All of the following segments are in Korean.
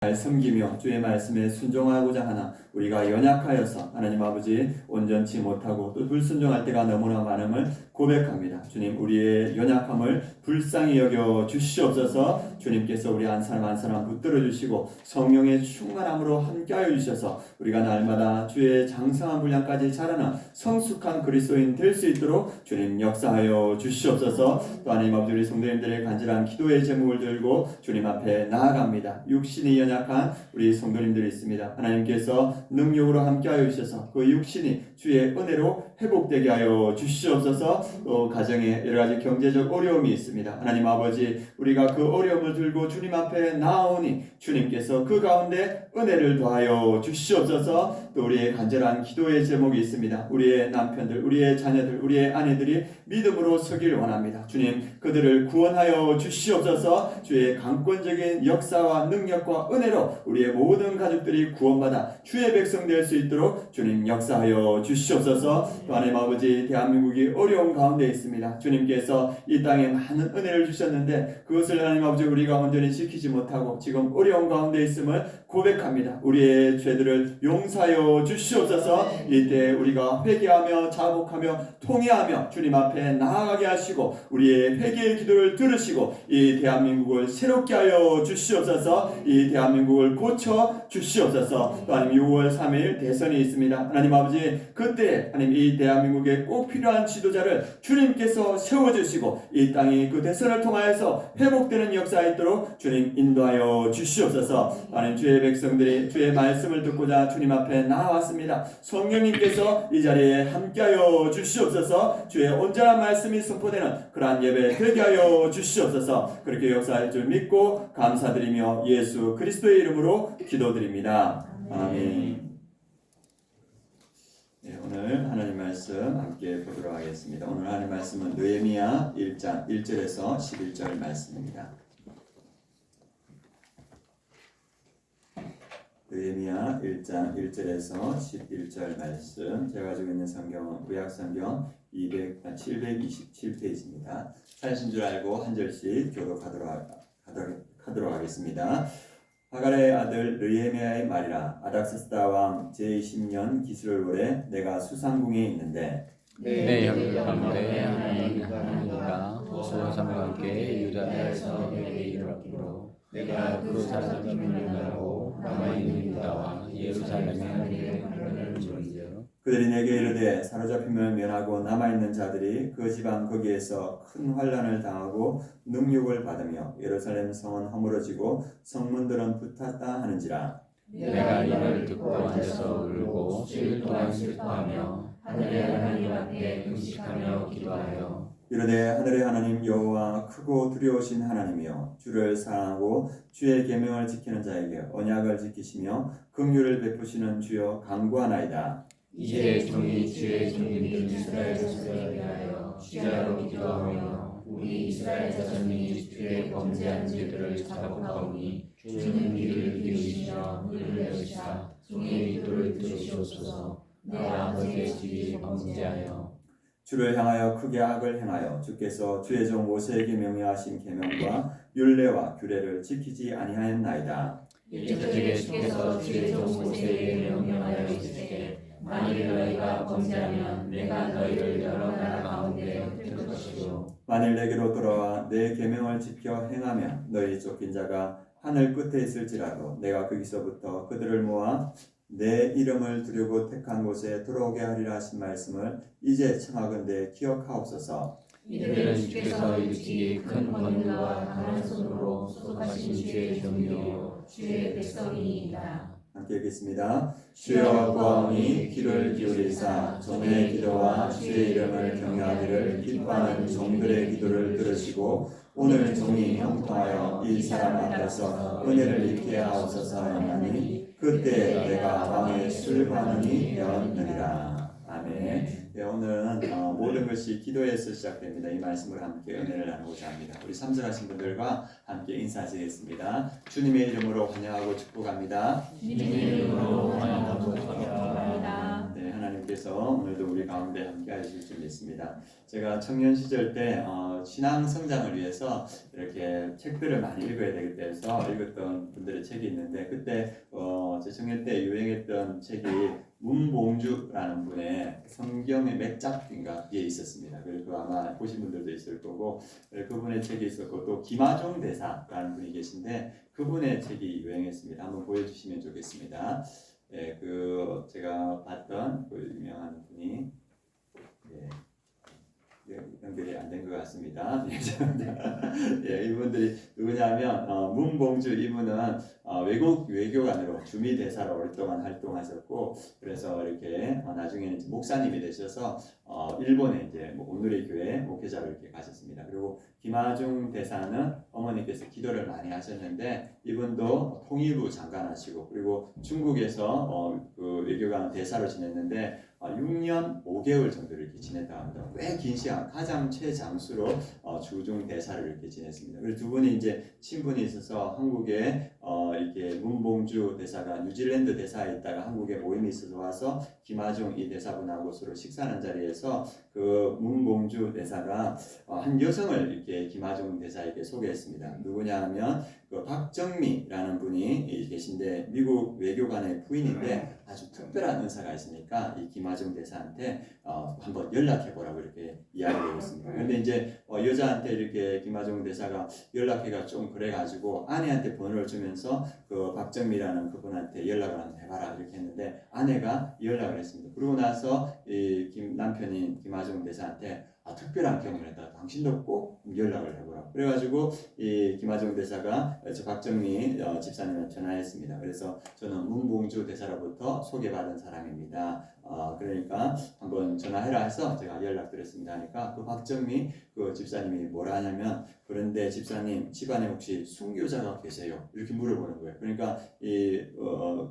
섬기며 주의 말씀에 순종하고자 하나 우리가 연약하여서 하나님 아버지 온전치 못하고 또 불순종할 때가 너무나 많음을 고백합니다. 주님, 우리의 연약함을 불쌍히 여겨 주시옵소서. 주님께서 우리 한 사람 한 사람 붙들어 주시고 성령의 충만함으로 함께하여 주셔서 우리가 날마다 주의 장성한 분량까지 자라는 성숙한 그리스도인 될 수 있도록 주님 역사하여 주시옵소서. 또 하나님 아버지, 우리 성도님들의 간절한 기도의 제목을 들고 주님 앞에 나아갑니다. 육신이 연약한 우리 성도님들이 있습니다. 하나님께서 능력으로 함께하여 주셔서 그 육신이 주의 은혜로 회복되게 하여 주시옵소서. 또 가정에 여러 가지 경제적 어려움이 있습니다. 하나님 아버지, 우리가 그 어려움을 들고 주님 앞에 나아오니 주님께서 그 가운데 은혜를 더하여 주시옵소서. 또 우리의 간절한 기도의 제목이 있습니다. 우리의 남편들, 우리의 자녀들, 우리의 아내들이 믿음으로 서길 원합니다. 주님, 그들을 구원하여 주시옵소서. 주의 강권적인 역사와 능력과 은혜로 우리의 모든 가족들이 구원받아 주의 백성 될 수 있도록 주님 역사하여 주시옵소서. 또 하나님 아버지, 대한민국이 어려운 가운데 있습니다. 주님께서 이 땅에 많은 은혜를 주셨는데 그것을 하나님 아버지 우리가 온전히 지키지 못하고 지금 어려운 가운데 있음을 고백합니다. 우리의 죄들을 용서하여 주시옵소서. 이때 우리가 회개하며 자복하며 통회하며 주님 앞에 나아가게 하시고 우리의 회개의 기도를 들으시고 이 대한민국을 새롭게 하여 주시옵소서. 이 대한민국을 고쳐 주시옵소서. 또 하나님 6월 3일 대선이 있습니다. 하나님 아버지, 그때 하나님 이 대한민국에 꼭 필요한 지도자를 주님께서 세워주시고 이 땅이 그 대선을 통하여서 회복되는 역사가 있도록 주님 인도하여 주시옵소서. 하나님, 주의 백성들이 주의 말씀을 듣고자 주님 앞에 나왔습니다. 성령님께서 이 자리에 함께하여 주시옵소서. 주의 온전한 말씀이 선포되는 그러한 예배 되게 하여 주시옵소서. 그렇게 역사할 줄 믿고 감사드리며 예수 그리스도의 이름으로 기도드립니다. 아멘. 네, 오늘 하나님 말씀 함께 보도록 하겠습니다. 오늘 하나님 말씀은 느헤미야 1장 1절에서 11절 말씀입니다. 느헤미야 1장 1절에서 11절 말씀. 제가 가지고 있는 성경은 구약성경 727페이지입니다. 사신 줄 알고 한 절씩 교독하도록 하겠습니다. 하갈의 아들 느헤미야의 말이라. 아닥사스다 왕 제20년 기스를 올해 내가 수상궁에 있는데 내 형 가운데 하나님과 소삼과 함께 유다에서 내게 이르기로 내가 그 사람을 면하고 남아있는 유다와 예루살렘에 하나님을 주리라. 그들이 내게 이르되 사로잡힘을 면하고 남아있는 자들이 그 지방 거기에서 큰 환난을 당하고 능욕을 받으며 예루살렘 성은 허물어지고 성문들은 붙었다 하는지라. 내가 이를 듣고 앉아서 울고 7일 동안 슬퍼하며 하늘의 하나님 앞에 금식하며 기도하여 이르되 하늘의 하나님 여호와 크고 두려우신 하나님이여, 주를 사랑하고 주의 계명을 지키는 자에게 언약을 지키시며 긍휼을 베푸시는 주여 간구하나이다. 이제 종이 주의 종들인 이스라엘 자손을 위하여 주야로 기도하며 우리 이스라엘 자손이 주의 범죄한 죄들을 자복하오니 주는 귀를 기울이시며 물을 내시사 종의 기도를 들으시옵소서. 내 아버지의 집이 범죄하여 주를 향하여 크게 악을 행하여 주께서 주의 종 모세에게 명령하신 계명과 율례와 규례를 지키지 아니하였나이다. 일찍이 주께서 주의 종 모세에게 명령하여 이르시되 만일 너희가 범죄하면 내가 너희를 여러 나라 가운데 흩을 것이요 만일 내게로 돌아와 내 계명을 지켜 행하면 너희 쫓긴 자가 하늘 끝에 있을지라도 내가 거기서부터 그들을 모아 내 이름을 두려고 택한 곳에 들어오게 하리라 하신 말씀을 이제 청하건대 기억하옵소서. 이들은 주께서 일찍이 큰 권능과 강한 손으로 소속하신 주의 종이요 주의 백성이니이다. 함께 읽겠습니다. 주여 구하오니 귀를 기울이사 종의 기도와 주의 이름을 경외하기를 기뻐하는 종들의 기도를 들으시고 오늘 종이 형통하여 이 사람 앞에서 은혜를 입게 하옵소서 하나니 그때 내가 왕의 술관원이 되었느니라. 아멘. 네, 오늘은 모든 것이 기도에서 시작됩니다. 이 말씀을 함께 은혜를 나누고자 합니다. 우리 참석하신 분들과 함께 인사드리겠습니다. 주님의 이름으로 환영하고 축복합니다. 주님의 이름으로 환영하고 축복합니다. 네, 하나님 하나님께서 오늘도 우리 가운데 함께 하실 줄 믿습니다. 제가 청년 시절 때 신앙 성장을 위해서 이렇게 책들을 많이 읽어야 되겠다 해서 읽었던 분들의 책이 있는데 그때 제 청년 때 유행했던 책이 문봉주라는 분의 성경의 맥작인가 그게 있었습니다. 그리고 아마 보신 분들도 있을 거고 그분의 책이 있었고 또 김하종 대사라는 분이 계신데 그분의 책이 유행했습니다. 한번 보여주시면 좋겠습니다. 예, 그 제가 봤던 그 유명한 분이 연결이 안 된 것 같습니다. 예, 이분들이 누구냐면 문봉주 이분은 외국 외교관으로 주미 대사로 오랫동안 활동하셨고 그래서 이렇게 나중에는 목사님이 되셔서 일본에 이제 오늘의 교회 목회자로 이렇게 가셨습니다. 그리고 김하중 대사는 어머니께서 기도를 많이 하셨는데 이분도 통일부 장관하시고 그리고 중국에서 그 외교관 대사로 지냈는데 6년 5개월 정도를 이렇게 지냈다 합니다. 꽤 긴 시간, 가장 최장수로 주중 대사를 이렇게 지냈습니다. 그리고 두 분이 이제 친분이 있어서 한국에 이렇게 문봉주 대사가 뉴질랜드 대사에 있다가 한국에 모임이 있어서 와서 김하중 이 대사분하고 서로 식사하는 자리에서 그 문봉주 대사가 한 여성을 이렇게 김하중 대사에게 소개했습니다. 누구냐 하면 그 박정미라는 분이 계신데 미국 외교관의 부인인데 아주 특별한 은사가 있으니까 이 김하중 대사한테 한번 연락해 보라고 이렇게 이야기를 했습니다. 그런데 이제 여자한테 이렇게 김하중 대사가 연락해가 좀 그래가지고 아내한테 번호를 주면서 그 박정미라는 그분한테 연락을 한번 해봐라 이렇게 했는데 아내가 연락을 했습니다. 그러고 나서 이 남편인 김하중 대사한테 특별한 경험을 했다. 당신도 꼭 연락을 해보라. 그래가지고 이 김하중 대사가 저 박정미 집사님한테 전화했습니다. 그래서 저는 문봉주 대사로부터 소개받은 사람입니다. 그러니까 한번 전화해라 해서 제가 연락드렸습니다. 하니까 그 박정미 그 집사님이 뭐라 하냐면 그런데 집사님 집안에 혹시 순교자가 계세요? 이렇게 물어보는 거예요. 그러니까 이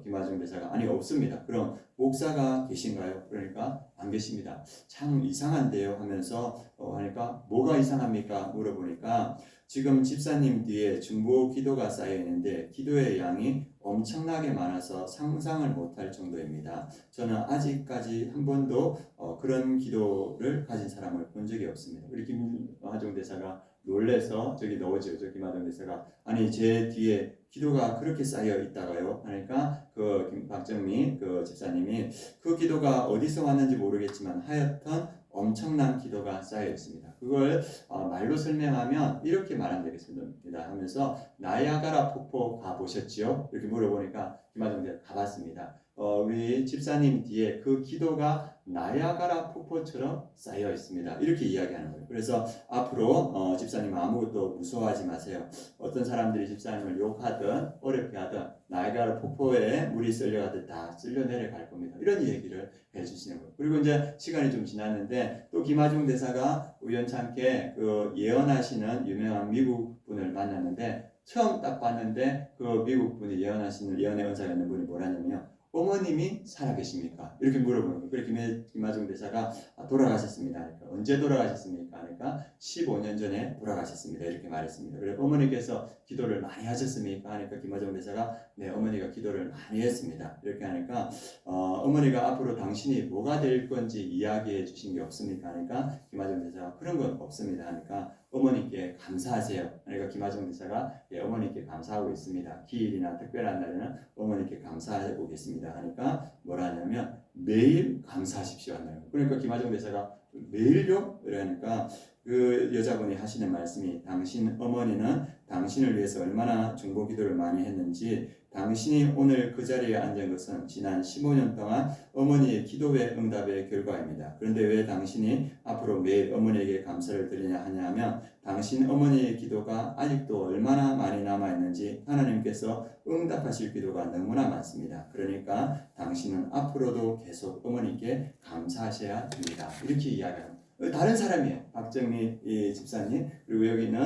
김하중 대사가 아니 없습니다. 그럼 목사가 계신가요? 그러니까 안 계십니다. 참 이상한데요 하면서 하니까 뭐가 이상합니까? 물어보니까 지금 집사님 뒤에 중보 기도가 쌓여 있는데 기도의 양이 엄청나게 많아서 상상을 못할 정도입니다. 저는 아직까지 한 번도 그런 기도를 가진 사람을 본 적이 없습니다. 우리 김하중 대사가 놀래서 저기 넣어줘요. 저 김하중 대사가 아니 제 뒤에 기도가 그렇게 쌓여 있다가요 하니까 그 박정미 그 집사님이 그 기도가 어디서 왔는지 모르겠지만 하여튼 엄청난 기도가 쌓여 있습니다. 그걸 말로 설명하면 이렇게 말하면 되겠습니다 하면서 나야가라 폭포 가보셨지요? 이렇게 물어보니까 김하중 대사 가봤습니다. 우리 집사님 뒤에 그 기도가 나야가라 폭포처럼 쌓여 있습니다. 이렇게 이야기하는 거예요. 그래서 앞으로 집사님 아무것도 무서워하지 마세요. 어떤 사람들이 집사님을 욕하든 어렵게 하든 나야가라 폭포에 물이 쓸려가듯 다 쓸려 내려갈 겁니다. 이런 얘기를 해주시는 거예요. 그리고 이제 시간이 좀 지났는데 또 김하중 대사가 우연찮게 그 예언하시는 유명한 미국 분을 만났는데 처음 딱 봤는데 그 미국 분이 예언하시는 예언의 은사가 있는 분이 뭐라냐면요. 어머님이 살아계십니까? 이렇게 물어보는 거예요. 그래서 김하중 대사가 돌아가셨습니다. 그러니까 언제 돌아가셨습니까? 그러니까 15년 전에 돌아가셨습니다. 이렇게 말했습니다. 그래서 어머니께서 기도를 많이 하셨습니까? 하니까 김하중 대사가 네, 어머니가 기도를 많이 했습니다. 이렇게 하니까 어머니가 앞으로 당신이 뭐가 될 건지 이야기해 주신 게 없습니까? 하니까 김하중 대사가 그런 건 없습니다. 하니까 어머니께 감사하세요. 그러니까 김하중 대사가 예, 어머니께 감사하고 있습니다. 기일이나 특별한 날에는 어머니께 감사하고 계십니다. 하니까 뭐라 하냐면 매일 감사하십시오 한다는 거예요. 그러니까 김하중 대사가 매일요? 그러니까 그 여자분이 하시는 말씀이 당신 어머니는 당신을 위해서 얼마나 중보 기도를 많이 했는지 당신이 오늘 그 자리에 앉은 것은 지난 15년 동안 어머니의 기도의 응답의 결과입니다. 그런데 왜 당신이 앞으로 매일 어머니에게 감사를 드리냐 하냐면 당신 어머니의 기도가 아직도 얼마나 많이 남아있는지 하나님께서 응답하실 기도가 너무나 많습니다. 그러니까 당신은 앞으로도 계속 어머니께 감사하셔야 됩니다. 이렇게 이야기합니다. 다른 사람이에요. 박정미 집사님 그리고 여기는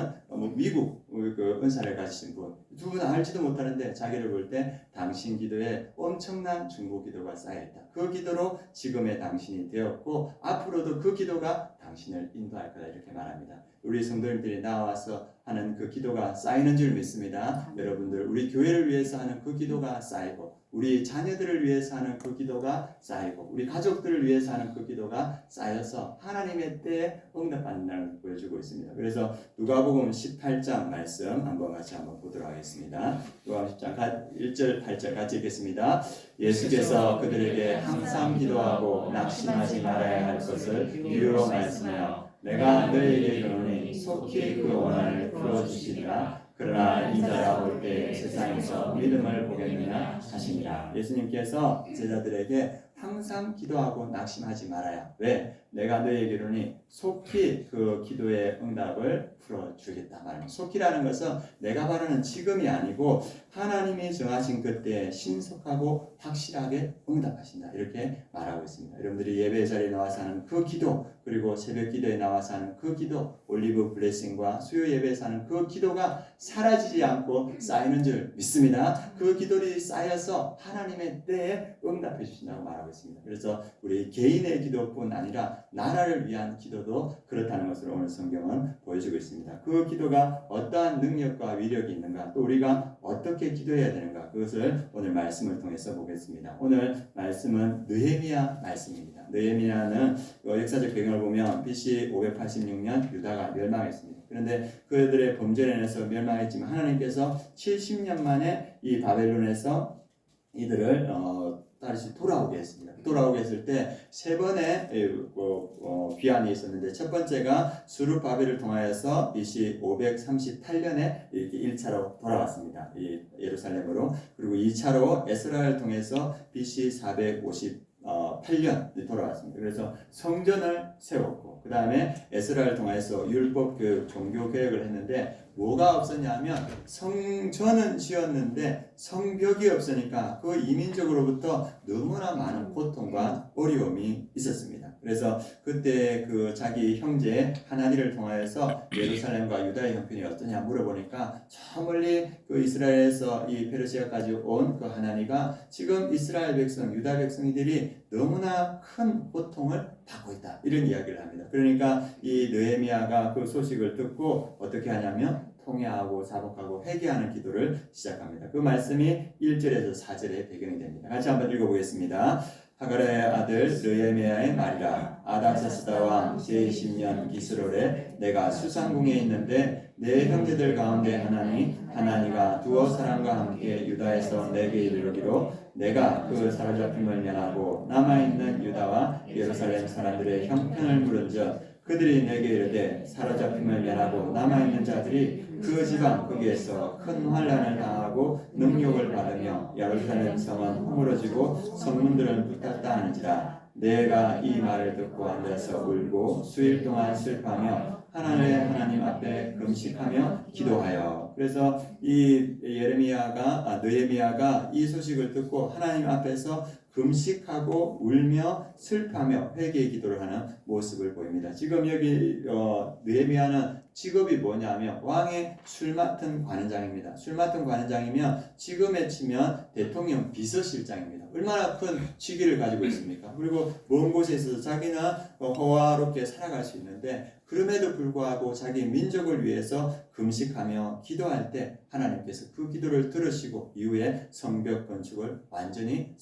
미국 그 은사를 가지신 분 두 분은 알지도 못하는데 자기를 볼 때 당신 기도에 엄청난 중보 기도가 쌓여있다. 그 기도로 지금의 당신이 되었고 앞으로도 그 기도가 당신을 인도할 거다 이렇게 말합니다. 우리 성도님들이 나와서 하는 그 기도가 쌓이는 줄 믿습니다. 여러분들 우리 교회를 위해서 하는 그 기도가 쌓이고 우리 자녀들을 위해서 하는 그 기도가 쌓이고 우리 가족들을 위해서 하는 그 기도가 쌓여서 하나님의 때에 응답받는다는 걸 보여주고 있습니다. 그래서 누가복음 18장 말씀 한번 보도록 하겠습니다. 누가복음 10장 1절 8절 같이 읽겠습니다. 예수께서 그들에게 항상 기도하고 낙심하지 말아야 할 것을 이유로 말씀하여 내가 너희에게 이르노니 속히 그 원한을 풀어주시리라. 그러나 인자가 올 때 세상에서 믿음을 보겠느냐 하시니라. 예수님께서 제자들에게 항상 기도하고 낙심하지 말아야. 왜? 내가 너희에게 이르노니 속히 그 기도의 응답을 풀어주겠다 말합니다. 속히라는 것은 내가 바라는 지금이 아니고 하나님이 정하신 그때에 신속하고 확실하게 응답하신다. 이렇게 말하고 있습니다. 여러분들이 예배 자리에 나와서 하는 그 기도, 그리고 새벽 기도에 나와서 하는 그 기도, 올리브 블레싱과 수요 예배에서 하는 그 기도가 사라지지 않고 쌓이는 줄 믿습니다. 그 기도들이 쌓여서 하나님의 때에 응답해 주신다고 말하고 있습니다. 그래서 우리 개인의 기도뿐 아니라 나라를 위한 기도도 그렇다는 것을 오늘 성경은 보여주고 있습니다. 그 기도가 어떠한 능력과 위력이 있는가, 또 우리가 어떻게 기도해야 되는가, 그것을 오늘 말씀을 통해서 보겠습니다. 오늘 말씀은 느헤미야 말씀입니다. 느헤미야는 역사적 배경을 보면 BC 586년 유다가 멸망했습니다. 그런데 그들의 범죄로 인해서 멸망했지만 하나님께서 70년 만에 이 바벨론에서 이들을 다시 돌아오게 했습니다. 돌아오게 했을 때 세 번의 귀환이 있었는데 첫 번째가 수르바벨을 통하여서 BC 538년에 이렇게 1차로 돌아왔습니다. 이 예루살렘으로. 그리고 2차로 에스라를 통해서 BC 458년 돌아왔습니다. 그래서 성전을 세웠고 그 다음에 에스라를 통해서 율법 그 종교 개혁을 했는데 뭐가 없었냐면 성전은 지었는데 성벽이 없으니까 그 이민족으로부터 너무나 많은 고통과 어려움이 있었습니다. 그래서 그때 그 자기 형제 하나니를 통하여서 예루살렘과 유다의 형편이 어떠냐 물어보니까 저 멀리 그 이스라엘에서 이 페르시아까지 온 그 하나니가 지금 이스라엘 백성, 유다 백성들이 너무나 큰 고통을 받고 있다. 이런 이야기를 합니다. 그러니까 이 느헤미야가 그 소식을 듣고 어떻게 하냐면 통회하고 자복하고 회개하는 기도를 시작합니다. 그 말씀이 1절에서 4절의 배경이 됩니다. 같이 한번 읽어보겠습니다. 하갈의 아들 느헤미야의 말이라. 아닥사스다 왕 제20년 기스롤에 내가 수상궁에 있는데 내 형제들 가운데 하나니가 두어 사람과 함께 유다에서 내게 이르기로 내가 그 사로잡힘을 면하고 남아있는 유다와 예루살렘 사람들의 형편을 물은즉 그들이 내게 이르되 사로잡힘을 면하고 남아있는 자들이 그 지방 거기에서 큰 환난을 당하고 능욕을 받으며 예루살렘 성은 허물어지고 성문들은 붙었다 하는지라. 내가 이 말을 듣고 앉아서 울고 수일 동안 슬퍼하며 하나님 앞에 금식하며 기도하여. 그래서 이 느헤미야가 이 소식을 듣고 하나님 앞에서 금식하고 울며 슬퍼하며 회개의 기도를 하는 모습을 보입니다. 지금 여기 느헤미야는 직업이 뭐냐면 왕의 술 맡은 관원장입니다. 술 맡은 관원장이면 지금에 치면 대통령 비서실장입니다. 얼마나 큰 직위를 가지고 있습니까? 그리고 먼 곳에 있어서 자기는 호화롭게 살아갈 수 있는데 그럼에도 불구하고 자기 민족을 위해서 금식하며 기도할 때 하나님께서 그 기도를 들으시고 이후에 성벽 건축을 완전히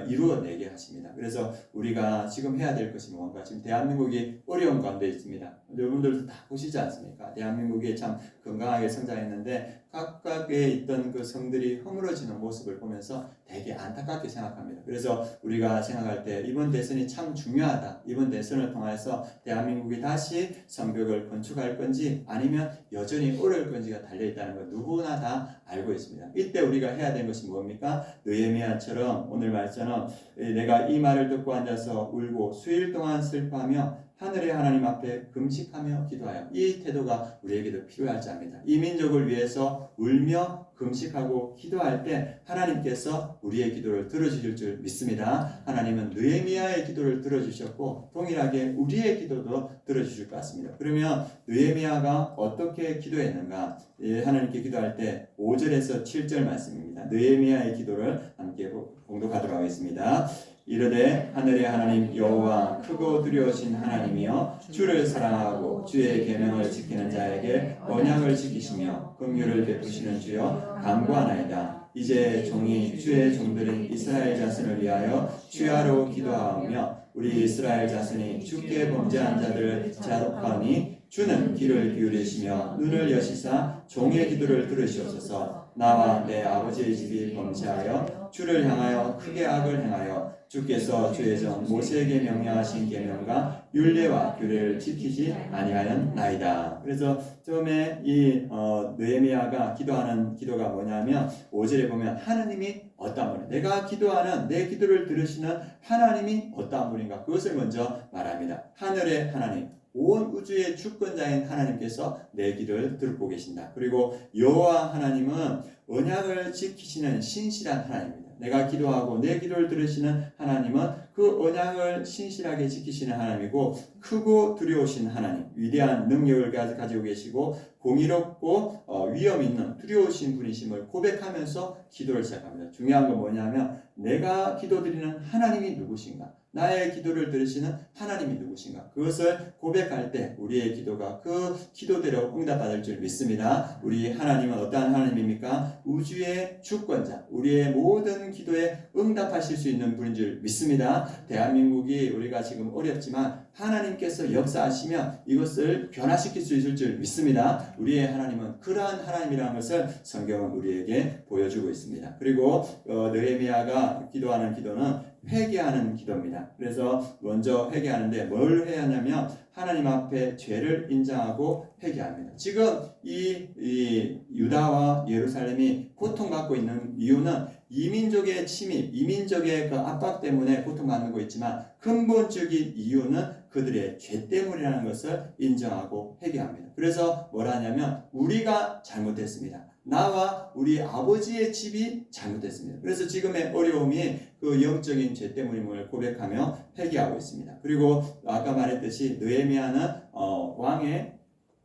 이루어내게 하십니다. 그래서 우리가 지금 해야 될 것이 뭔가, 지금 대한민국이 어려운 가운데 있습니다. 여러분들도 다 보시지 않습니까? 대한민국이 참 건강하게 성장했는데 각각에 있던 그 성들이 허물어지는 모습을 보면서 되게 안타깝게 생각합니다. 그래서 우리가 생각할 때 이번 대선이 참 중요하다. 이번 대선을 통해서 대한민국이 다시 성벽을 건축할 건지 아니면 여전히 어려울 건지가 달려있다는 것 누구나 다 알고 있습니다. 이때 우리가 해야 되는 것이 뭡니까? 느헤미야처럼 오늘 말처럼 내가 이 말을 듣고 앉아서 울고 수일 동안 슬퍼하며 하늘의 하나님 앞에 금식하며 기도하여. 이 태도가 우리에게도 필요할지 압니다. 이 민족을 위해서 울며 금식하고 기도할 때 하나님께서 우리의 기도를 들어주실 줄 믿습니다. 하나님은 느헤미야의 기도를 들어주셨고 동일하게 우리의 기도도 들어주실 것 같습니다. 그러면 느헤미야가 어떻게 기도했는가? 하나님께 기도할 때 5절에서 7절 말씀입니다. 느헤미야의 기도를 함께 봉독하도록 하겠습니다. 이르되 하늘의 하나님 여호와 크고 두려우신 하나님이여 주를 사랑하고 주의 계명을 지키는 자에게 언약을 지키시며 긍휼을 베푸시는 주여 간구하나이다. 이제 종이 주의 종들인 이스라엘 자손을 위하여 주야로 기도하오며 우리 이스라엘 자손이 주께 범죄한 자들을 자독하니 주는 귀를 기울이시며 눈을 여시사 종의 기도를 들으시옵소서. 나와 내 아버지의 집이 범죄하여 주를 향하여 크게 악을 행하여 주께서 주의 종 모세에게 명령하신 계명과 율례와 규례를 지키지 아니하였나이다. 그래서 처음에 이 느헤미야가 기도하는 기도가 뭐냐면 5절에 보면 하나님이 어떤 분이 내가 기도하는 내 기도를 들으시는 하나님이 어떤 분인가 그것을 먼저 말합니다. 하늘의 하나님 온 우주의 주권자인 하나님께서 내 기도를 듣고 계신다. 그리고 여호와 하나님은 언약을 지키시는 신실한 하나님입니다. 내가 기도하고 내 기도를 들으시는 하나님은 그 언약을 신실하게 지키시는 하나님이고 크고 두려우신 하나님, 위대한 능력을 가지고 계시고 공의롭고 위험 있는 두려우신 분이심을 고백하면서 기도를 시작합니다. 중요한 건 뭐냐면 내가 기도드리는 하나님이 누구신가? 나의 기도를 들으시는 하나님이 누구신가? 그것을 고백할 때 우리의 기도가 그 기도대로 응답받을 줄 믿습니다. 우리 하나님은 어떠한 하나님입니까? 우주의 주권자, 우리의 모든 기도에 응답하실 수 있는 분인 줄 믿습니다. 대한민국이 우리가 지금 어렵지만 하나님께서 역사하시면 이것을 변화시킬 수 있을 줄 믿습니다. 우리의 하나님은 그러한 하나님이라는 것을 성경은 우리에게 보여주고 있습니다. 그리고 느헤미야가 기도하는 기도는 회개하는 기도입니다. 그래서 먼저 회개하는데 뭘 해야 하냐면 하나님 앞에 죄를 인정하고 회개합니다. 지금 이 유다와 예루살렘이 고통받고 있는 이유는 이민족의 침입, 이민족의 그 압박 때문에 고통받는 있지만 근본적인 이유는 그들의 죄 때문이라는 것을 인정하고 회개합니다. 그래서 뭐라 하냐면 우리가 잘못했습니다. 나와 우리 아버지의 집이 잘못됐습니다. 그래서 지금의 어려움이 그 영적인 죄 때문임을 고백하며 회개하고 있습니다. 그리고 아까 말했듯이 느헤미야는 왕의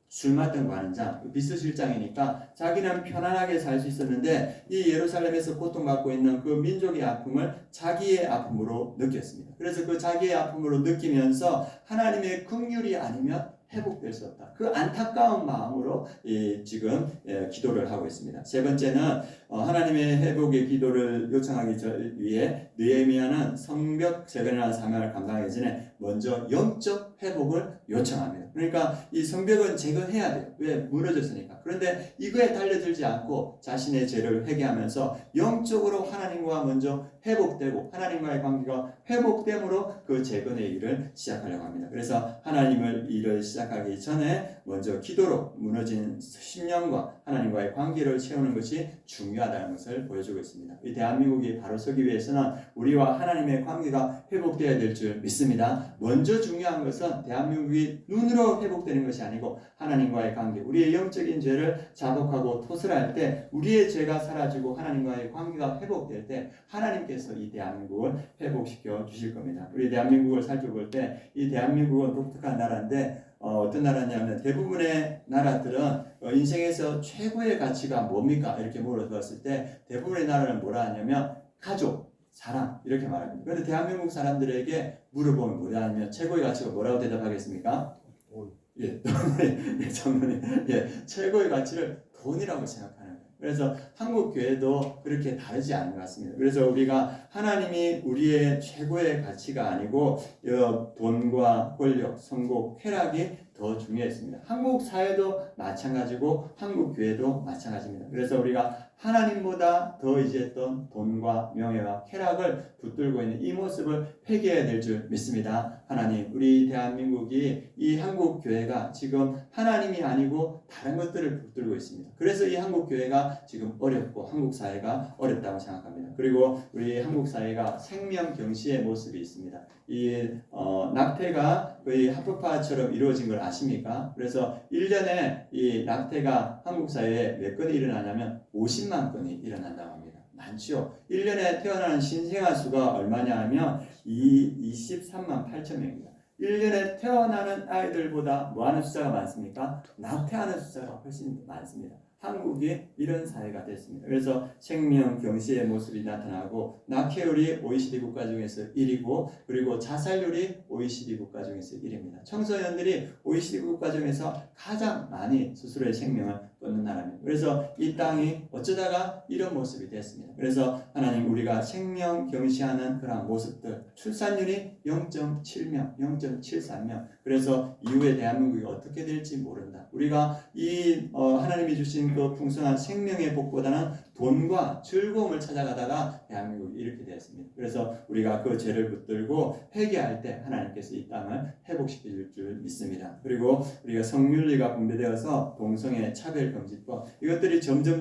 술 맡은 관원장, 비서실장이니까 자기는 편안하게 살 수 있었는데 이 예루살렘에서 고통받고 있는 그 민족의 아픔을 자기의 아픔으로 느꼈습니다. 그래서 그 자기의 아픔으로 느끼면서 하나님의 긍휼이 아니면 회복될 수 없다. 그 안타까운 마음으로 지금 기도를 하고 있습니다. 세 번째는 하나님의 회복의 기도를 요청하기 위해 느헤미야는 성벽 재건이라는 사명을 감당하기 전에 먼저 영적 회복을 요청합니다. 그러니까 이 성벽은 재건해야 돼요. 왜? 무너졌으니까. 그런데 이거에 달려들지 않고 자신의 죄를 회개하면서 영적으로 하나님과 먼저 회복되고 하나님과의 관계가 회복됨으로 그 재건의 일을 시작하려고 합니다. 그래서 하나님을 일을 시작하기 전에 먼저 기도로 무너진 심령과 하나님과의 관계를 채우는 것이 중요하다는 것을 보여주고 있습니다. 이 대한민국이 바로 서기 위해서는 우리와 하나님의 관계가 회복되어야 될 줄 믿습니다. 먼저 중요한 것은 대한민국이 눈으로 회복되는 것이 아니고 하나님과의 관계, 우리의 영적인 죄를 자독하고 토설할 때 우리의 죄가 사라지고 하나님과의 관계가 회복될 때 하나님께서 이 대한민국을 회복시켜 주실 겁니다. 우리 대한민국을 살펴볼 때 이 대한민국은 독특한 나라인데 어떤 나라냐면 대부분의 나라들은 인생에서 최고의 가치가 뭡니까? 이렇게 물어봤을 때 대부분의 나라는 뭐라 하냐면 가족, 사랑 이렇게 말합니다. 그런데 대한민국 사람들에게 물어보면 뭐라 하냐면 최고의 가치가 뭐라고 대답하겠습니까? 돈. 예, 장로님. 최고의 가치를 돈이라고 생각하는 거예요. 그래서 한국 교회도 그렇게 다르지 않은 것 같습니다. 그래서 우리가 하나님이 우리의 최고의 가치가 아니고 돈과 권력, 성공, 쾌락이 더 중요했습니다. 한국 사회도 마찬가지고 한국 교회도 마찬가지입니다. 그래서 우리가 하나님보다 더 이제했던 돈과 명예와 쾌락을 붙들고 있는 이 모습을 회개해야 될 줄 믿습니다. 하나님, 우리 대한민국이 이 한국 교회가 지금 하나님이 아니고 다른 것들을 붙들고 있습니다. 그래서 이 한국 교회가 지금 어렵고 한국 사회가 어렵다고 생각합니다. 그리고 우리 한국 사회가 생명경시의 모습이 있습니다. 이 낙태가 거의 합법화처럼 이루어진 걸 아십니까? 그래서 1년에 이 낙태가 한국 사회에 몇 건이 일어나냐면 50만 건이 일어난다고 합니다. 많죠. 1년에 태어나는 신생아 수가 얼마냐 하면 23만 8천 명입니다. 1년에 태어나는 아이들보다 뭐 하는 숫자가 많습니까? 낙태하는 숫자가 훨씬 많습니다. 한국이 이런 사회가 됐습니다. 그래서 생명 경시의 모습이 나타나고 낙태율이 OECD 국가 중에서 1위고 그리고 자살률이 OECD 국가 중에서 1위입니다. 청소년들이 OECD 국가 중에서 가장 많이 스스로의 생명을 끊는 나라입니다. 그래서 이 땅이 어쩌다가 이런 모습이 됐습니다. 그래서 하나님 우리가 생명 경시하는 그런 모습들 출산율이 0.7명, 0.73명 그래서 이후에 대한민국이 어떻게 될지 모른다. 우리가 이 하나님이 주신 그 풍성한 생명의 복보다는 돈과 즐거움을 찾아가다가 대한민국이 이렇게 되었습니다. 그래서 우리가 그 죄를 붙들고 회개할 때 하나님께서 이 땅을 회복시켜 줄 줄 믿습니다. 그리고 우리가 성윤리가 분배되어서 동성애 차별금지법 이것들이 점점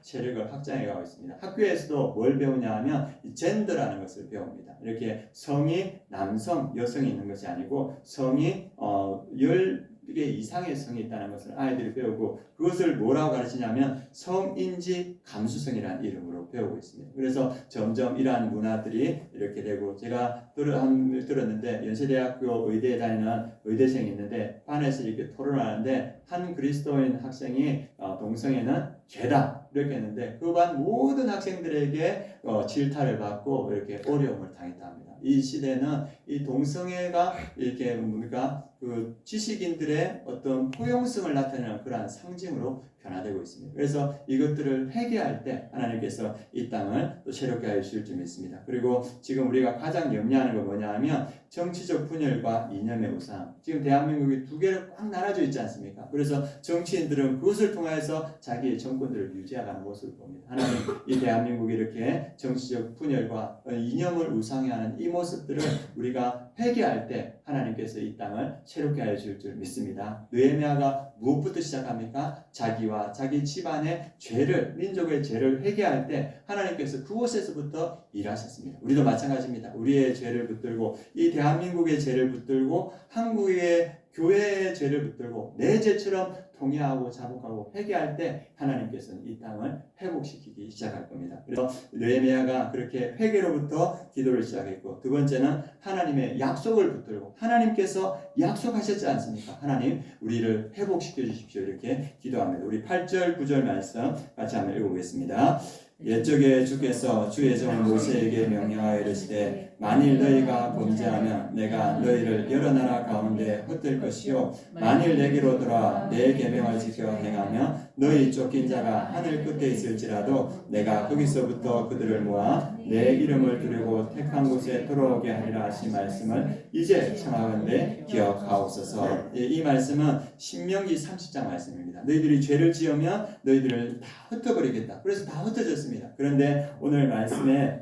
세력을 확장해 가고 있습니다. 학교에서도 뭘 배우냐 하면 젠더라는 것을 배웁니다. 이렇게 성이 남성, 여성이 있는 것이 아니고 성이 10개 이상의 성이 있다는 것을 아이들이 배우고 그것을 뭐라고 가르치냐면 성인지 감수성이라는 이름으로 배우고 있습니다. 그래서 점점 이러한 문화들이 이렇게 되고 제가 들었는데 연세대학교 의대에 다니는 의대생이 있는데 반에서 이렇게 토론하는데 한 그리스도인 학생이 동성애는 죄다 이렇게 했는데 그 반 모든 학생들에게 질타를 받고 이렇게 어려움을 당했다 합니다. 이 시대는 이 동성애가 이렇게 뭡니까 그 지식인들의 어떤 포용성을 나타내는 그러한 상징으로 변화되고 있습니다. 그래서 이것들을 회개할 때 하나님께서 이 땅을 또 새롭게 하여 주실 줄 믿습니다. 그리고 지금 우리가 가장 염려하는 건 뭐냐 하면 정치적 분열과 이념의 우상. 지금 대한민국이 두 개로 꽉 나눠져 있지 않습니까? 그래서 정치인들은 그것을 통해서 자기의 정권들을 유지하는 모습을 봅니다. 하나님 이 대한민국이 이렇게 정치적 분열과 이념을 우상해하는 이 모습들을 우리가 회개할 때 하나님께서 이 땅을 새롭게 하여 주실 줄 믿습니다. 느헤미야가 무엇부터 시작합니까? 자기와 자기 집안의 죄를 민족의 죄를 회개할 때 하나님께서 그곳에서부터 일하셨습니다. 우리도 마찬가지입니다. 우리의 죄를 붙들고 이 대한민국의 죄를 붙들고 한국의 교회의 죄를 붙들고 내 죄처럼 통회하고 자복하고 회개할 때 하나님께서는 이 땅을 회복시키기 시작할 겁니다. 그래서 느헤미야가 그렇게 회개로부터 기도를 시작했고 두 번째는 하나님의 약속을 붙들고 하나님께서 약속하셨지 않습니까? 하나님 우리를 회복시켜 주십시오 이렇게 기도합니다. 우리 8절 9절 말씀 같이 한번 읽어보겠습니다. 옛적에 주께서 주의 종 모세에게 명령하여 이르시되 만일 너희가 범죄하면 내가 너희를 여러 나라 가운데 흩을 것이요 만일 내게로 돌아 내 계명을 지켜 행하며 너희 쫓긴 자가 하늘 끝에 있을지라도 내가 거기서부터 그들을 모아 내 이름을 두르고 택한 곳에 돌아오게 하리라 하신 말씀을 이제 청하건대 기억하옵소서. 이 말씀은 신명기 30장 말씀입니다. 너희들이 죄를 지으면 너희들을 다 흩어버리겠다. 그래서 다 흩어졌습니다. 그런데 오늘 말씀에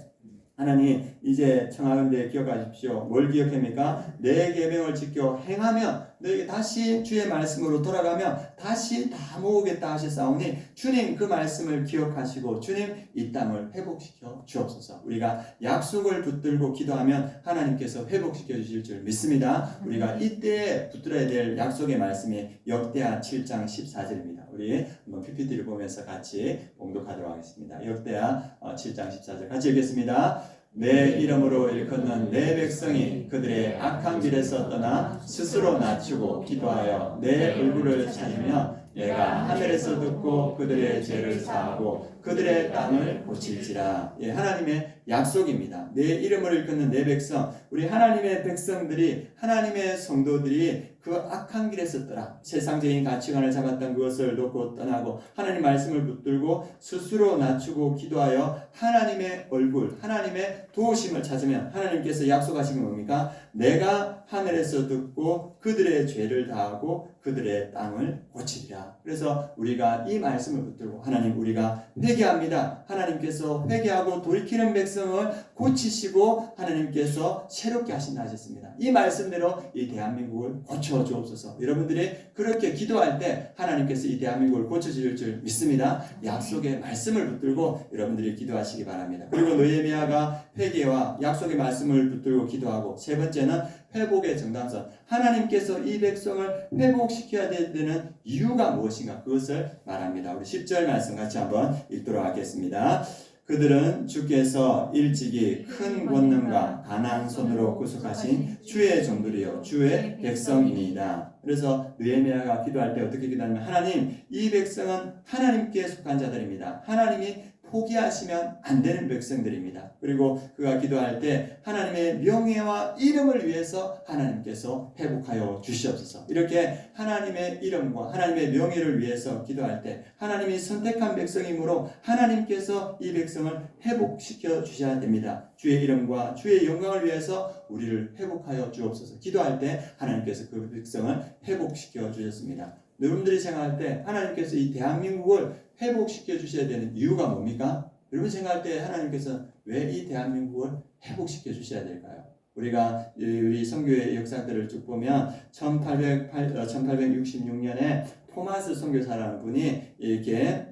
하나님 이제 청하건대 기억하십시오. 뭘 기억합니까? 내 계명을 지켜 행하면 너희가 다시 주의 말씀으로 돌아가면 다시 다 모으겠다 하셨사오니 주님 그 말씀을 기억하시고 주님 이 땅을 회복시켜 주옵소서. 우리가 약속을 붙들고 기도하면 하나님께서 회복시켜 주실 줄 믿습니다. 우리가 이때 붙들어야 될 약속의 말씀이 역대하 7장 14절입니다. 우리 한번 PPT를 보면서 같이 봉독하도록 하겠습니다. 역대하 7장 14절 같이 읽겠습니다. 내 이름으로 일컫는 내 백성이 그들의 악한 길에서 떠나 스스로 낮추고 기도하여 내 얼굴을 찾으며 내가 하늘에서 듣고 그들의 죄를 사하고 그들의 땅을 고칠지라. 예, 하나님의 약속입니다. 내 이름을 일컫는 내 백성, 우리 하나님의 백성들이 하나님의 성도들이 그 악한 길에서 떠나 세상적인 가치관을 잡았던 그것을 놓고 떠나고 하나님 말씀을 붙들고 스스로 낮추고 기도하여 하나님의 얼굴, 하나님의 도우심을 찾으면 하나님께서 약속하신 건 뭡니까? 내가 하늘에서 듣고 그들의 죄를 다하고 그들의 땅을 고치리라. 그래서 우리가 이 말씀을 붙들고 하나님 우리가 회개합니다. 하나님께서 회개하고 돌이키는 백성을 고치시고 하나님께서 새롭게 하신다 하셨습니다. 이 말씀대로 이 대한민국을 고쳐주옵소서. 여러분들이 그렇게 기도할 때 하나님께서 이 대한민국을 고쳐줄 줄 믿습니다. 약속의 말씀을 붙들고 여러분들이 기도하시기 바랍니다. 그리고 느헤미야가 회개와 약속의 말씀을 붙들고 기도하고 세 번째는 회복의 정당성. 하나님께서 이 백성을 회복시켜야 되는 이유가 무엇인가 그것을 말합니다. 우리 10절 말씀 같이 한번 읽도록 하겠습니다. 그들은 주께서 일찍이 큰 권능과 강한 손으로 구속하신 주의 종들이요 주의 백성이니이다. 그래서 느헤미야가 기도할 때 어떻게 기도하냐면 하나님, 이 백성은 하나님께 속한 자들입니다. 하나님이 포기하시면 안 되는 백성들입니다. 그리고 그가 기도할 때 하나님의 명예와 이름을 위해서 하나님께서 회복하여 주시옵소서. 이렇게 하나님의 이름과 하나님의 명예를 위해서 기도할 때 하나님이 선택한 백성이므로 하나님께서 이 백성을 회복시켜 주셔야 됩니다. 주의 이름과 주의 영광을 위해서 우리를 회복하여 주옵소서. 기도할 때 하나님께서 그 백성을 회복시켜 주셨습니다. 여러분들이 생각할 때 하나님께서 이 대한민국을 회복시켜 주셔야 되는 이유가 뭡니까? 여러분 생각할 때 하나님께서 왜 이 대한민국을 회복시켜 주셔야 될까요? 우리가 우리 선교의 역사들을 쭉 보면 1866년에 토마스 선교사라는 분이 이렇게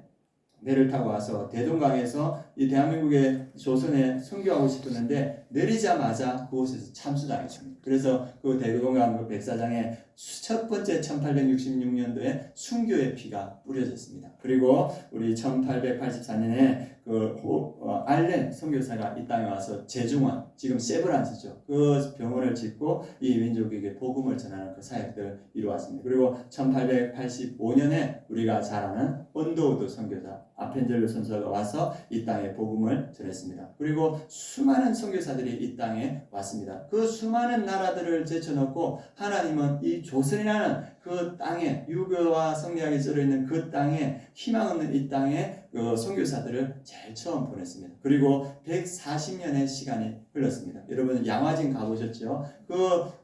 배를 타고 와서 대동강에서 이 대한민국의 조선에 선교하고 싶었는데 내리자마자 그곳에서 참수당했습니다. 그래서 그 대동강 그 백사장에 첫 번째 1866년도에 순교의 피가 뿌려졌습니다. 그리고 우리 1884년에 알렌 선교사가 이 땅에 와서 제중원, 지금 세브란스죠. 그 병원을 짓고 이 민족에게 복음을 전하는 그 사역들을 이루었습니다. 그리고 1885년에 우리가 잘 아는 언더우드 선교사 아펜젤로 선교사가 와서 이 땅에 복음을 전했습니다. 그리고 수많은 선교사들이 이 땅에 왔습니다. 그 수많은 나라들을 제쳐놓고 하나님은 이 조선이라는 그 땅에, 유교와 성리학이 썰어있는 그 땅에, 희망 없는 이 땅에 그 선교사들을 제일 처음 보냈습니다. 그리고 140년의 시간이 흘렀습니다. 여러분 양화진 가보셨죠?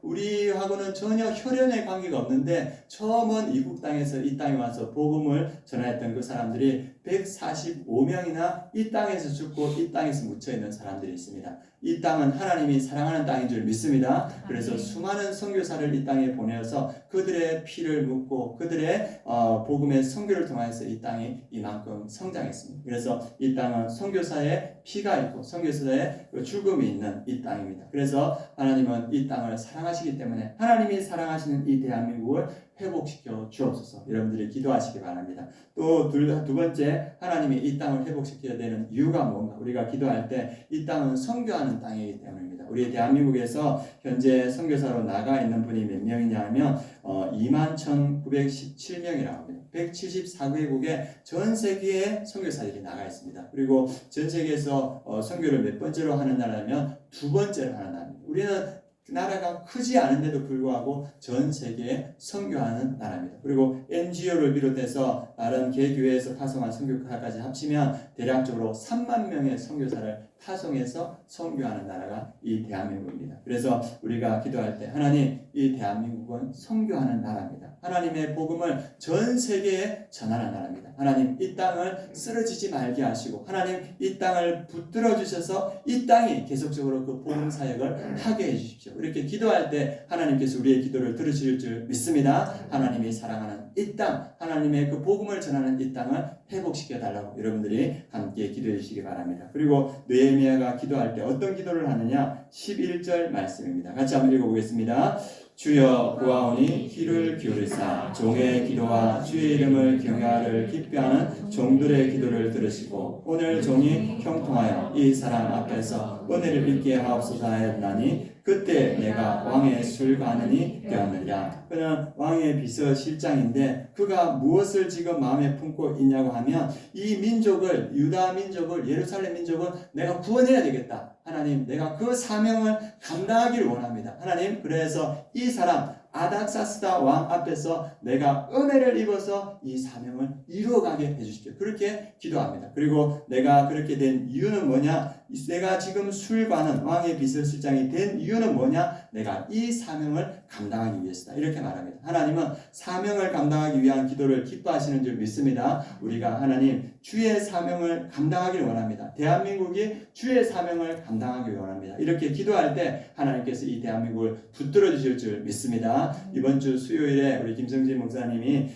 우리하고는 전혀 혈연의 관계가 없는데 처음은 이국 땅에서 이 땅에 와서 복음을 전했던 그 사람들이 145명이나 이 땅에서 죽고 이 땅에서 묻혀있는 사람들이 있습니다. 이 땅은 하나님이 사랑하는 땅인 줄 믿습니다. 그래서 수많은 선교사를 이 땅에 보내어서 그들의 피를 묻고 그들의 복음의 선교를 통해서 이 땅이 이만큼 성장했습니다. 그래서 이 땅은 선교사의 피가 있고 선교사의 죽음이 있는 이 땅입니다. 그래서 하나님은 이 땅을 사랑하시기 때문에 하나님이 사랑하시는 이 대한민국을 회복시켜 주옵소서. 여러분들이 기도하시기 바랍니다. 또 두 번째, 하나님이 이 땅을 회복시켜야 되는 이유가 뭔가? 우리가 기도할 때 이 땅은 선교하는 땅이기 때문입니다. 우리 대한민국에서 현재 선교사로 나가 있는 분이 몇 명이냐 하면 21,917명이라고 합니다. 174개국에 전 세계에 선교사들이 나가 있습니다. 그리고 전 세계에서 선교를 몇 번째로 하는 나라면 두 번째로 하는 나라입니다. 우리는 나라가 크지 않은데도 불구하고 전 세계에 선교하는 나라입니다. 그리고 NGO를 비롯해서 다른 개교회에서 파송한 선교사까지 합치면 대략적으로 3만 명의 선교사를 파송해서 선교하는 나라가 이 대한민국입니다. 그래서 우리가 기도할 때 하나님, 이 대한민국은 선교하는 나라입니다. 하나님의 복음을 전 세계에 전하는 나라입니다. 하나님, 이 땅을 쓰러지지 말게 하시고 하나님, 이 땅을 붙들어 주셔서 이 땅이 계속적으로 그 복음 사역을 하게 해주십시오. 이렇게 기도할 때 하나님께서 우리의 기도를 들으실 줄 믿습니다. 하나님이 사랑하는 이 땅, 하나님의 그 복음을 전하는 이 땅을 회복시켜 달라고 여러분들이 함께 기도해 주시기 바랍니다. 그리고 느헤미야가 기도할 때 어떤 기도를 하느냐? 11절 말씀입니다. 같이 한번 읽어보겠습니다. 주여 구하오니 귀를 기울이사 종의 기도와 주의 이름을 경외하를 기뻐하는 종들의 기도를 들으시고 오늘 종이 형통하여 이 사람 앞에서 은혜를 입게 하옵소서 하였나니 그때 내가 왕의 술관은이 되었느니라. 그는 왕의 비서실장인데 그가 무엇을 지금 마음에 품고 있냐고 하면 이 민족을, 유다 민족을, 예루살렘 민족을 내가 구원해야 되겠다. 하나님, 내가 그 사명을 감당하기를 원합니다. 하나님, 그래서 이 사람 아닥사스다 왕 앞에서 내가 은혜를 입어서 이 사명을 이루어가게 해주십시오. 그렇게 기도합니다. 그리고 내가 그렇게 된 이유는 뭐냐? 내가 지금 술관은 왕의 비서실장이 된 이유는 뭐냐? 내가 이 사명을 감당하기 위해서다. 이렇게 말합니다. 하나님은 사명을 감당하기 위한 기도를 기뻐하시는 줄 믿습니다. 우리가 하나님 주의 사명을 감당하기를 원합니다. 대한민국이 주의 사명을 감당하기 원합니다. 이렇게 기도할 때 하나님께서 이 대한민국을 붙들어 주실 줄 믿습니다. 이번 주 수요일에 우리 김성진 목사님이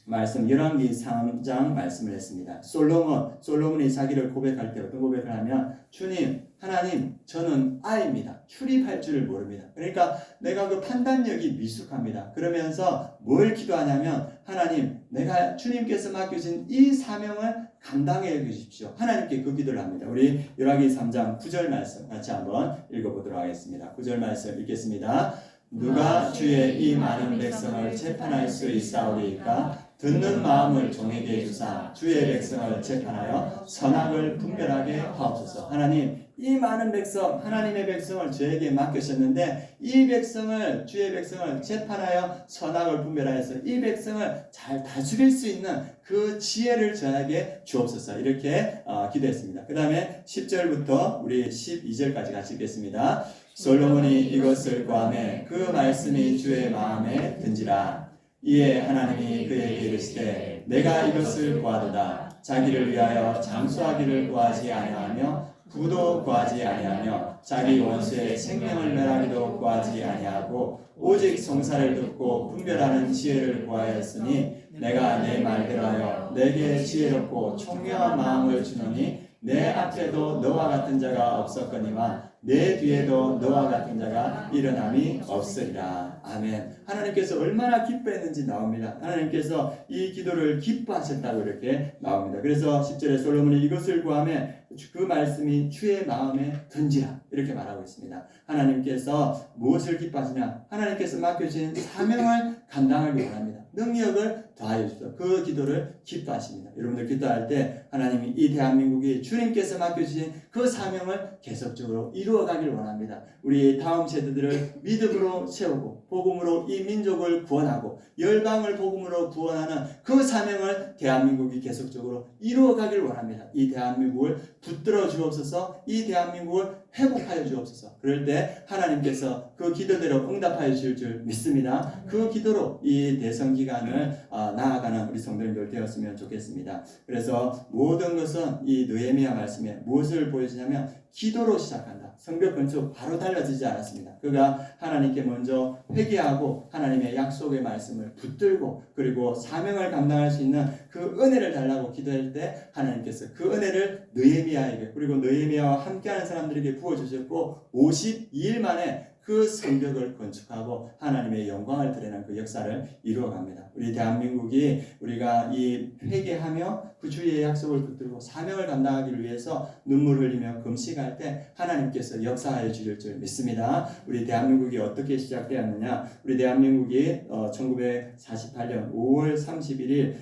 말씀 열왕기 3장 말씀을 했습니다. 솔로몬이 자기를 고백할 때 어떤 고백을 하면 주님, 하나님, 저는 아입니다. 출입할 줄을 모릅니다. 그러니까 내가 그 판단력이 미숙합니다. 그러면서 뭘 기도하냐면, 하나님, 내가 주님께서 맡겨진 이 사명을 감당해 주십시오. 하나님께 그 기도를 합니다. 우리 열왕기 3장 9절 말씀 같이 한번 읽어보도록 하겠습니다. 9절 말씀 읽겠습니다. 누가 주의 이 많은 백성을 재판할 수 있사오리이까? 듣는 마음을 종에게 주사 주의 백성을 재판하여 선악을 분별하게 하옵소서. 하나님, 이 많은 백성, 하나님의 백성을 저에게 맡기셨는데 이 백성을, 주의 백성을 재판하여 선악을 분별하여서 이 백성을 잘 다스릴 수 있는 그 지혜를 저에게 주옵소서. 이렇게 기도했습니다. 그 다음에 10절부터 우리 12절까지 같이 읽겠습니다. 솔로몬이 이것을 구하매 그 말씀이 주의 마음에 든지라. 이에 하나님이 그에게 이르시되 내가 이것을 구하도다. 자기를 위하여 장수하기를 구하지 아니하며 부도 구하지 아니하며 자기 원수의 생명을 멸하기도 구하지 아니하고 오직 송사를 듣고 분별하는 지혜를 구하였으니 내가 내 말대로 하여 내게 지혜롭고 총명한 마음을 주노니 내 앞에도 너와 같은 자가 없었거니와 내 뒤에도 너와 같은 자가 일어남이 없으리라. 아멘. 하나님께서 얼마나 기뻐했는지 나옵니다. 하나님께서 이 기도를 기뻐하셨다고 이렇게 나옵니다. 그래서 10절에 솔로몬이 이것을 구하며 그 말씀이 주의 마음에 든지라 이렇게 말하고 있습니다. 하나님께서 무엇을 기뻐하시냐? 하나님께서 맡겨주신 사명을 감당하기 원합니다. 능력을 더하여 주셔서 그 기도를 기뻐하십니다. 여러분들 기도할 때 하나님이 이 대한민국이 주님께서 맡겨주신 그 사명을 계속적으로 이루어가길 원합니다. 우리 다음 세대들을 믿음으로 세우고 복음으로 이 민족을 구원하고 열방을 복음으로 구원하는 그 사명을 대한민국이 계속적으로 이루어가길 원합니다. 이 대한민국을 붙들어 주옵소서. 이 대한민국을 회복하여 주옵소서. 그럴 때 하나님께서 그 기도대로 응답하여 주실 줄 믿습니다. 그 기도로 이 대선 기간을 나아가는 우리 성도님들 되었으면 좋겠습니다. 그래서 모든 것은 이 느헤미야 말씀에 무엇을 보여주냐면 기도로 시작한다. 성벽 건축 바로 달라지지 않았습니다. 그가 하나님께 먼저 회개하고 하나님의 약속의 말씀을 붙들고 그리고 사명을 감당할 수 있는 그 은혜를 달라고 기도할 때 하나님께서 그 은혜를 느헤미야에게 그리고 느헤미야와 함께하는 사람들에게 부어주셨고 52일 만에 그 성벽을 건축하고 하나님의 영광을 드러내는 그 역사를 이루어갑니다. 우리 대한민국이 우리가 이 회개하며 그 주의 약속을 붙들고 사명을 감당하기 위해서 눈물 흘리며 금식할 때 하나님께서 역사하여 주실 줄 믿습니다. 우리 대한민국이 어떻게 시작되었느냐? 우리 대한민국이 1948년 5월 31일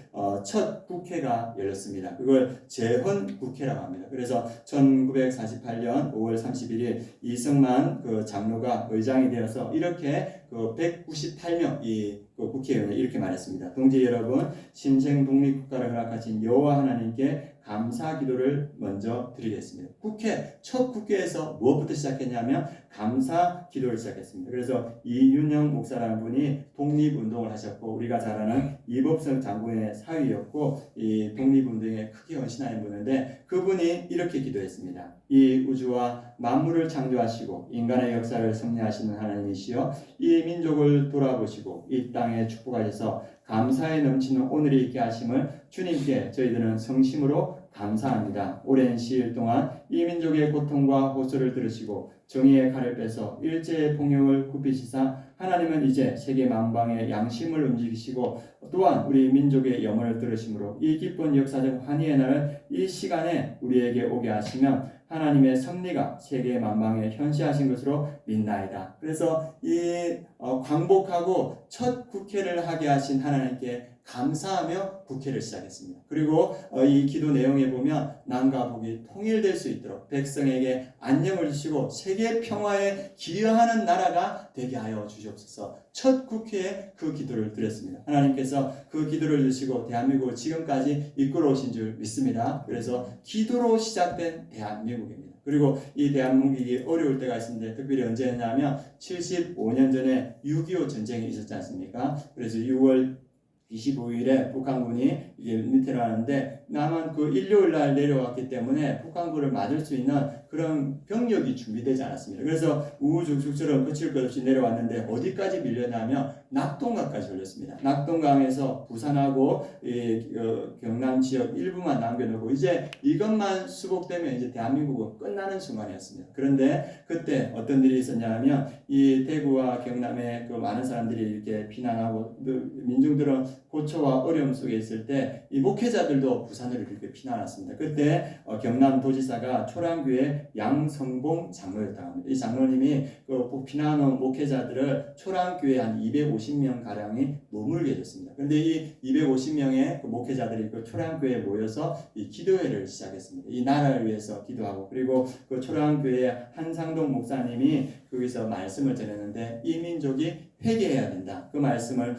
첫 국회가 열렸습니다. 그걸 재헌국회라고 합니다. 그래서 1948년 5월 31일 이승만 그 장로가 의장이 되어서 이렇게 그 198명 그 국회의원이 이렇게 말했습니다. 동지 여러분, 신생 독립국가를 허락하신 여호와 하나님께 감사 기도를 먼저 드리겠습니다. 첫 국회에서 무엇부터 시작했냐면 감사 기도를 시작했습니다. 그래서 이윤영 목사라는 분이 독립운동을 하셨고 우리가 잘 아는 이법성 장군의 사위였고 이 독립운동에 크게 헌신하는 분인데 그분이 이렇게 기도했습니다. 이 우주와 만물을 창조하시고 인간의 역사를 섭리하시는 하나님이시여 이 민족을 돌아보시고 이 땅에 축복하셔서 감사에 넘치는 오늘이 있게 하심을 주님께 저희들은 성심으로 감사합니다. 오랜 시일 동안 이 민족의 고통과 호소를 들으시고 정의의 칼을 빼서 일제의 폭력을 굽히시사 하나님은 이제 세계 만방의 양심을 움직이시고 또한 우리 민족의 염원을 들으심으로 이 기쁜 역사적 환희의 날을 이 시간에 우리에게 오게 하시면 하나님의 섭리가 세계 만방에 현시하신 것으로 믿나이다. 그래서 이 광복하고 첫 국회를 하게 하신 하나님께 감사하며 국회를 시작했습니다. 그리고 이 기도 내용에 보면 남과 북이 통일될 수 있도록 백성에게 안녕을 주시고 세계 평화에 기여하는 나라가 되게 하여 주시옵소서. 첫 국회에 그 기도를 드렸습니다. 하나님께서 그 기도를 주시고 대한민국을 지금까지 이끌어 오신 줄 믿습니다. 그래서 기도로 시작된 대한민국입니다. 그리고 이 대한민국이 어려울 때가 있었는데 특별히 언제였냐면 75년 전에 6.25 전쟁이 있었지 않습니까? 그래서 6월 25일에 북한군이 이게 밑으로 하는데 남한 그 일요일 날 내려왔기 때문에 북한군을 맞을 수 있는 그런 병력이 준비되지 않았습니다. 그래서 우후죽죽처럼 거칠 것 없이 내려왔는데 어디까지 밀려나면 낙동강까지 올렸습니다. 낙동강에서 부산하고 경남 지역 일부만 남겨놓고 이제 이것만 수복되면 이제 대한민국은 끝나는 순간이었습니다. 그런데 그때 어떤 일이 있었냐면 이 대구와 경남에 그 많은 사람들이 이렇게 피난하고 민중들은 고초와 어려움 속에 있을 때 이 목회자들도 부산으로 이렇게 피난왔습니다. 그때 경남도지사가 초량교회 양성봉 장로였다고 합니다. 이 장로님이 그 피난온 목회자들을 초량교회 한 250명 가량이 머물게 해줬습니다. 그런데 이 250명의 그 목회자들이 그 초량교회에 모여서 이 기도회를 시작했습니다. 이 나라를 위해서 기도하고 그리고 그 초량교회 한상동 목사님이 거기서 말씀을 전했는데 이 민족이 회개해야 된다. 그 말씀을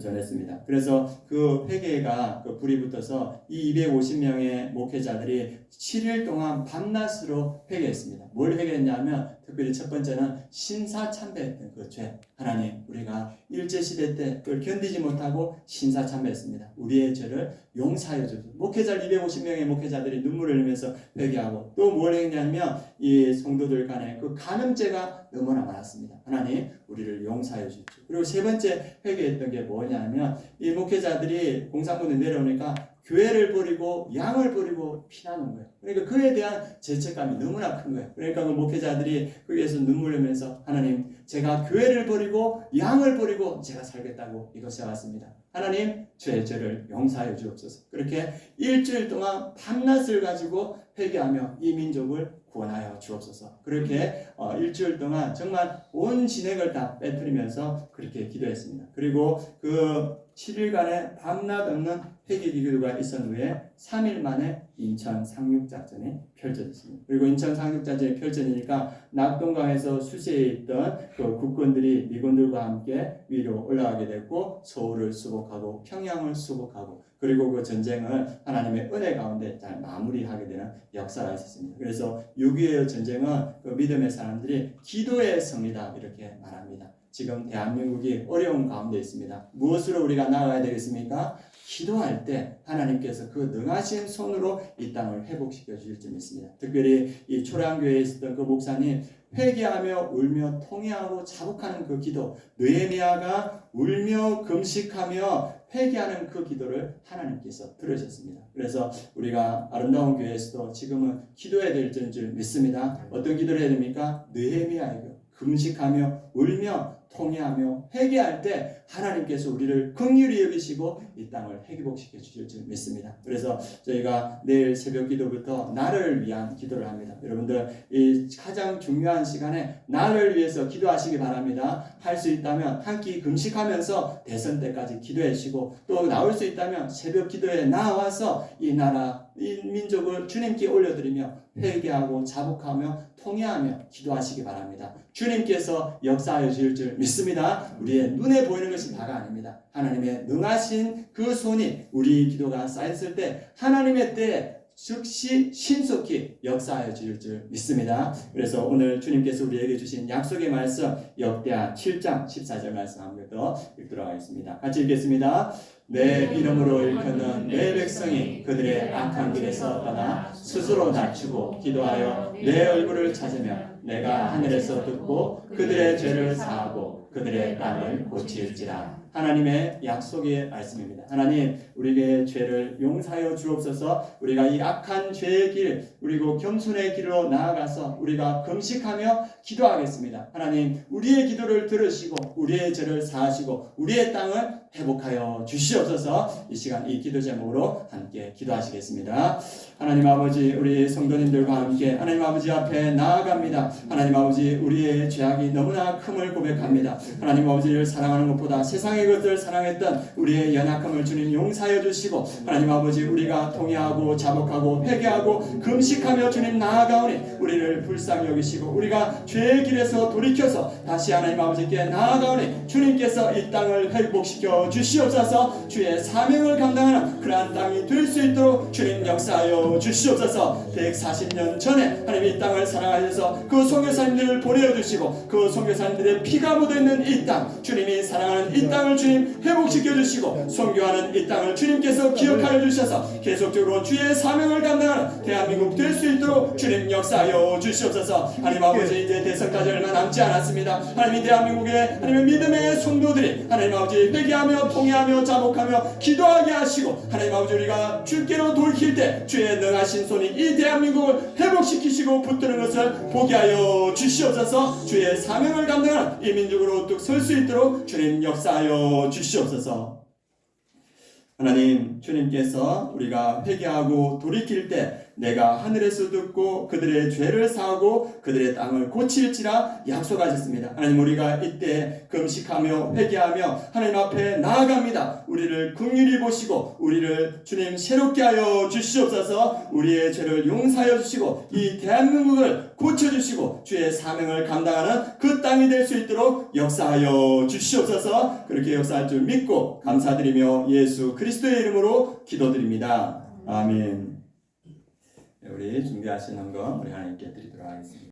전했습니다. 그래서 그 회개가 그 불이 붙어서 이 250명의 목회자들이 7일 동안 밤낮으로 회개했습니다. 뭘 회개했냐면 특별히 첫 번째는 신사참배했던 그 죄. 하나님, 우리가 일제시대 때 그걸 견디지 못하고 신사참배했습니다. 우리의 죄를 용서하여 주소서. 목회자 250명의 목회자들이 눈물을 흘리면서 회개하고 또 뭘 했냐면 이 성도들 간에 그 간음죄가 너무나 많았습니다. 하나님, 우리를 용서하여 주십시오. 그리고 세 번째 회개했던 게 뭐냐면 이 목회자들이 공산군에 내려오니까 교회를 버리고 양을 버리고 피난온 거예요. 그러니까 그에 대한 죄책감이 너무나 큰 거예요. 그러니까 그 목회자들이 거기에서 눈물 흘리면서 하나님, 제가 교회를 버리고 양을 버리고 제가 살겠다고 이곳에 왔습니다. 하나님, 죄를 용서하여 주옵소서. 그렇게 일주일 동안 밤낮을 가지고 회개하며 이 민족을 구원하여 주옵소서. 그렇게 일주일 동안 정말 온 진액을 다 빼뜨리면서 그렇게 기도했습니다. 그리고 그 7일간의 밤낮 없는 회개 기도가 있은 후에 3일 만에 인천 상륙작전이 펼쳐졌습니다. 그리고 인천 상륙작전이 펼쳐지니까 낙동강에서 수시에 있던 그 국군들이 미군들과 함께 위로 올라가게 됐고 서울을 수복하고 평양을 수복하고 그리고 그 전쟁을 하나님의 은혜 가운데 잘 마무리하게 되는 역사가 있었습니다. 그래서 6.25 전쟁은 그 믿음의 사람들이 기도의 성이다 이렇게 말합니다. 지금 대한민국이 어려운 가운데 있습니다. 무엇으로 우리가 나아가야 되겠습니까? 기도할 때 하나님께서 그 능하신 손으로 이 땅을 회복시켜 주실 줄 믿습니다. 특별히 이 초량교회에 있었던 그 목사님 회개하며 울며 통회하고 자복하는 그 기도, 느헤미야가 울며 금식하며 회개하는 그 기도를 하나님께서 들으셨습니다. 그래서 우리가 아름다운 교회에서도 지금은 기도해야 될 줄 믿습니다. 어떤 기도를 해야 됩니까? 느헤미야의 기도. 금식하며 울며 통회하며 회개할 때 하나님께서 우리를 긍휼히 여기시고 이 땅을 회복시켜 주실 줄 믿습니다. 그래서 저희가 내일 새벽 기도부터 나를 위한 기도를 합니다. 여러분들 이 가장 중요한 시간에 나를 위해서 기도하시기 바랍니다. 할 수 있다면 한 끼 금식하면서 대선 때까지 기도해 주시고 또 나올 수 있다면 새벽 기도에 나와서 이 나라 이 민족을 주님께 올려드리며 회개하고 자복하며 통회하며 기도하시기 바랍니다. 주님께서 역사하여 주실 줄 믿습니다. 우리의 눈에 보이는 것이 다가 아닙니다. 하나님의 능하신 그 손이 우리 기도가 쌓였을 때 하나님의 때에 즉시 신속히 역사하여 주실 줄 믿습니다. 그래서 오늘 주님께서 우리에게 주신 약속의 말씀 역대하 7장 14절 말씀 한 번 더 읽도록 하겠습니다. 같이 읽겠습니다. 내 이름으로 일컫는 내 백성이 그들의 악한 길에서 떠나 스스로 낮추고 기도하여 내 얼굴을 찾으면 내가 하늘에서 듣고 그들의 죄를 사하고 그들의 땅을 고칠지라. 하나님의 약속의 말씀입니다. 하나님, 우리의 죄를 용서하여 주옵소서. 우리가 이 악한 죄의 길 그리고 겸손의 길로 나아가서 우리가 금식하며 기도하겠습니다. 하나님, 우리의 기도를 들으시고 우리의 죄를 사하시고 우리의 땅을 회복하여 주시옵소서. 이 시간 이 기도 제목으로 함께 기도하시겠습니다. 하나님 아버지, 우리 성도님들과 함께 하나님 아버지 앞에 나아갑니다. 하나님 아버지, 우리의 죄악이 너무나 큼을 고백합니다. 하나님 아버지를 사랑하는 것보다 세상의 것들을 사랑했던 우리의 연약함을 주님 용서하여 주시고 하나님 아버지, 우리가 통회하고 자복하고 회개하고 금식하며 주님 나아가오니 우리를 불쌍히 여기시고 우리가 죄의 길에서 돌이켜서 다시 하나님 아버지께 나아가오니 주님께서 이 땅을 회복시켜 주시옵소서. 주의 사명을 감당하는 그러한 땅이 될 수 있도록 주님 역사하여 주시옵소서. 140년 전에 하나님 이 땅을 사랑하셔서 그 선교사님들을 보내주시고 그 선교사님들의 피가 묻어있는 이 땅, 주님이 사랑하는 이 땅을 땅을 주님 회복시켜 주시고 선교하는 이 땅을 주님께서 기억하여 주셔서 계속적으로 주의 사명을 감당하는 대한민국 될 수 있도록 주님 역사하여 주시옵소서. 하나님 아버지, 이제 대선까지 얼마 남지 않았습니다. 하나님, 이 대한민국의 하나님의 믿음의 성도들이 하나님 아버지 회개하며 통회하며 자복하며 기도하게 하시고, 하나님 아버지, 우리가 주께로 돌이킬 때 주의 능하신 손이 이 대한민국을 회복시키시고 붙드는 것을 보게 하여 주시옵소서. 주의 사명을 감당하는 이 민족으로 우뚝 설 수 있도록 주님 역사하여 주시옵소서. 하나님, 주님께서 우리가 회개하고 돌이킬 때 내가 하늘에서 듣고 그들의 죄를 사하고 그들의 땅을 고칠지라 약속하셨습니다. 하나님, 우리가 이때 금식하며 회개하며 하나님 앞에 나아갑니다. 우리를 긍휼히 보시고 우리를 주님 새롭게 하여 주시옵소서. 우리의 죄를 용서하여 주시고 이 대한민국을 고쳐주시고 주의 사명을 감당하는 그 땅이 될 수 있도록 역사하여 주시옵소서. 그렇게 역사할 줄 믿고 감사드리며 예수 그리스도의 이름으로 기도드립니다. 아멘. 우리 준비하시는 거 우리 하나님께 드리도록 하겠습니다.